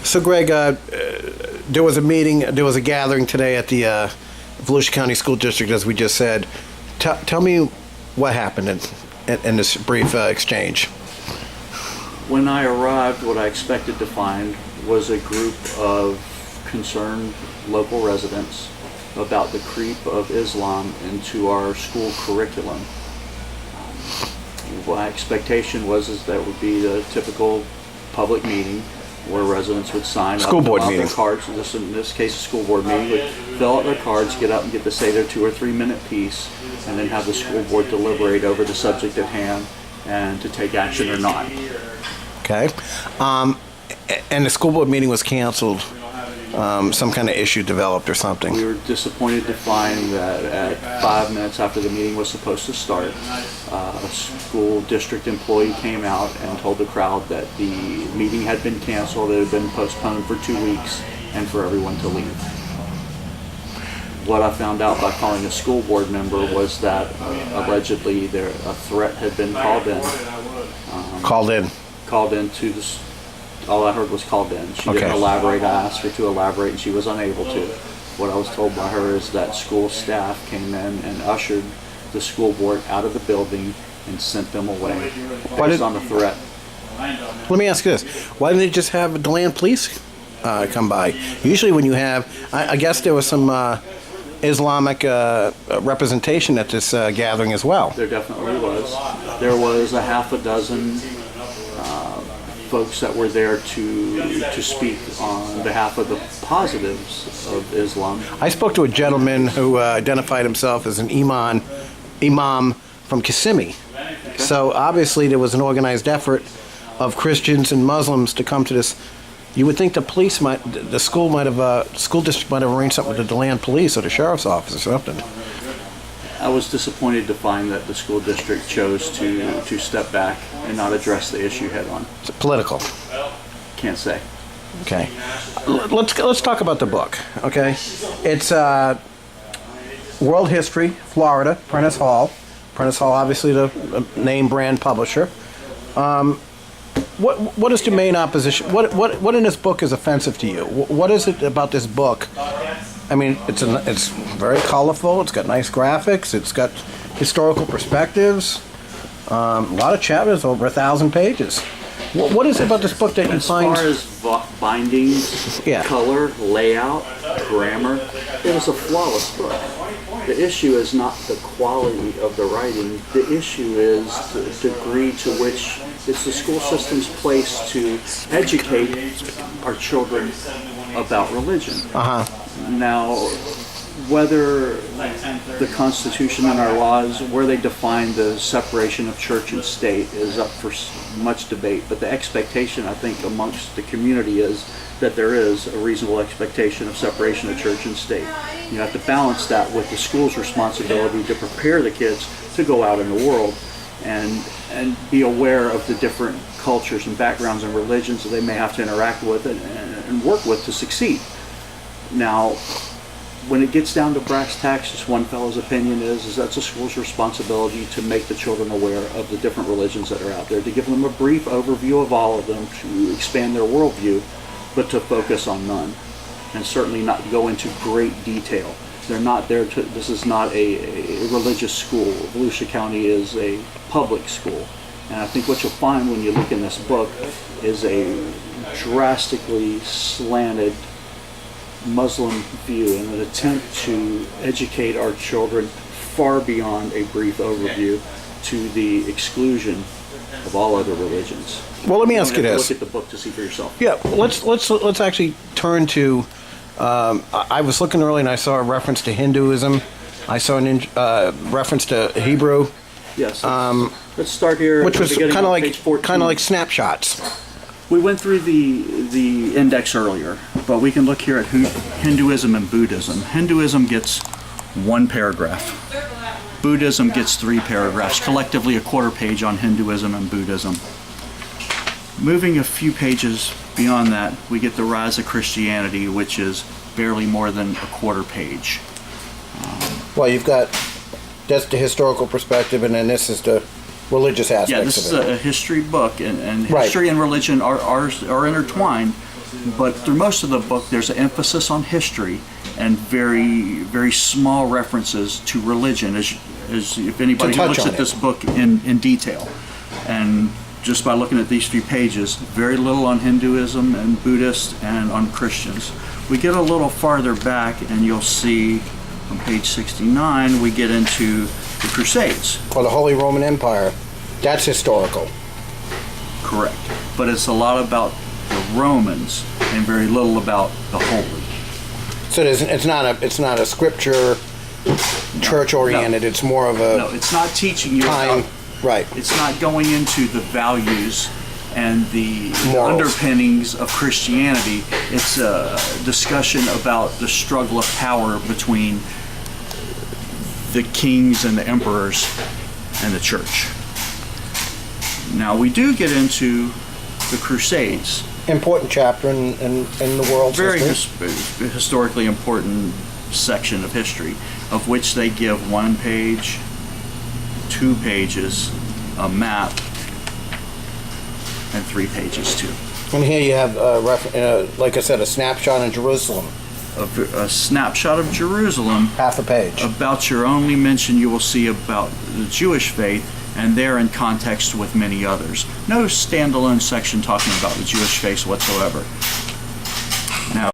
So, Greg, there was a meeting, there was a gathering today at the Volusia County School District, as we just said. Tell me what happened in this brief exchange. When I arrived, what I expected to find was a group of concerned local residents about the creep of Islam into our school curriculum. My expectation was that would be the typical public meeting where residents would sign school up, board fill out meeting. their cards. In this case, a school board meeting would fill out their cards, get up and get to say their 2 or 3 minute piece, and then have the school board deliberate over the subject at hand and to take action or not. Okay. And the school board meeting was canceled. Some kind of issue developed or something. We were disappointed to find that at 5 minutes after the meeting was supposed to start, a school district employee came out and told the crowd that the meeting had been canceled, it had been postponed for 2 weeks, and for everyone to leave. What I found out by calling a school board member was that allegedly a threat had been called in. Called in to this. All I heard was called in. She didn't elaborate. I asked her to elaborate, and she was unable to. What I was told by her is that school staff came in and ushered the school board out of the building and sent them away based on the threat. Let me ask you this. Why didn't they just have the Deland police come by? Usually when you have, I guess there was some Islamic representation at this gathering as well. There definitely was. There was a half a dozen folks that were there to speak on behalf of the positives of Islam. I spoke to a gentleman who identified himself as an imam from Kissimmee. Okay. So obviously there was an organized effort of Christians and Muslims to come to this. You would think the school district might have arranged something with the Deland police or the sheriff's office or something. I was disappointed to find that the school district chose to step back and not address the issue head on. It's political. Can't say. Okay. Let's talk about the book. Okay. It's World History, Florida, Prentice Hall. Prentice Hall, obviously the name brand publisher. What is the main opposition? What in this book is offensive to you? What is it about this book? I mean, it's very colorful. It's got nice graphics. It's got historical perspectives. A lot of chapters, over 1,000 pages. What is it about this book that you find? As far as bindings, color, layout, grammar, it was a flawless book. The issue is not the quality of the writing. The issue is the degree to which it's the school system's place to educate our children about religion. Now, whether the Constitution and our laws, where they define the separation of church and state, is up for much debate, but the expectation, I think, amongst the community is that there is a reasonable expectation of separation of church and state. You have to balance that with the school's responsibility to prepare the kids to go out in the world and be aware of the different cultures and backgrounds and religions that they may have to interact with and work with to succeed. Now, when it gets down to brass tacks, just one fellow's opinion is that's a school's responsibility to make the children aware of the different religions that are out there, to give them a brief overview of all of them, to expand their worldview, but to focus on none, and certainly not go into great detail. They're not there to, this is not a religious school. Volusia County is a public school. And I think what you'll find when you look in this book is a drastically slanted Muslim view and an attempt to educate our children far beyond a brief overview to the exclusion of all other religions. Well, let me ask you this. Look at the book to see for yourself. Yeah, let's actually turn to. I was looking earlier and I saw a reference to Hinduism. I saw a reference to Hebrew. Yes. Let's start here. Which was kind of like snapshots. We went through the index earlier, but we can look here at Hinduism and Buddhism. Hinduism gets 1 paragraph. Buddhism gets 3 paragraphs, collectively a quarter page on Hinduism and Buddhism. Moving a few pages beyond that, we get the rise of Christianity, which is barely more than a quarter page. Well, you've got, that's the historical perspective, and then this is the religious aspects of it. Yeah, this is a history book, and history and religion are intertwined, But through most of the book, there's an emphasis on history and very, very small references to religion, as if anybody who looks at this book in detail. And just by looking at these few pages, very little on Hinduism and Buddhist and on Christians. We get a little farther back and you'll see on page 69, we get into the Crusades. Or the Holy Roman Empire. That's historical. Correct. But it's a lot about the Romans and very little about the Holy. So it's not a scripture, church-oriented. No. It's more of a... No, it's not teaching you time. about... Right. It's not going into the values and the morals, underpinnings of Christianity. It's a discussion about the struggle of power between the kings and the emperors and the church. Now we do get into the Crusades. Important chapter in the world's Very history. Historically important section of history, of which they give 1 page, 2 pages, a map, and 3 pages too. And here you have, like I said, a snapshot in Jerusalem. A snapshot of Jerusalem. Half a page. About your only mention you will see about the Jewish faith, and they're in context with many others. No standalone section talking about the Jewish faith whatsoever.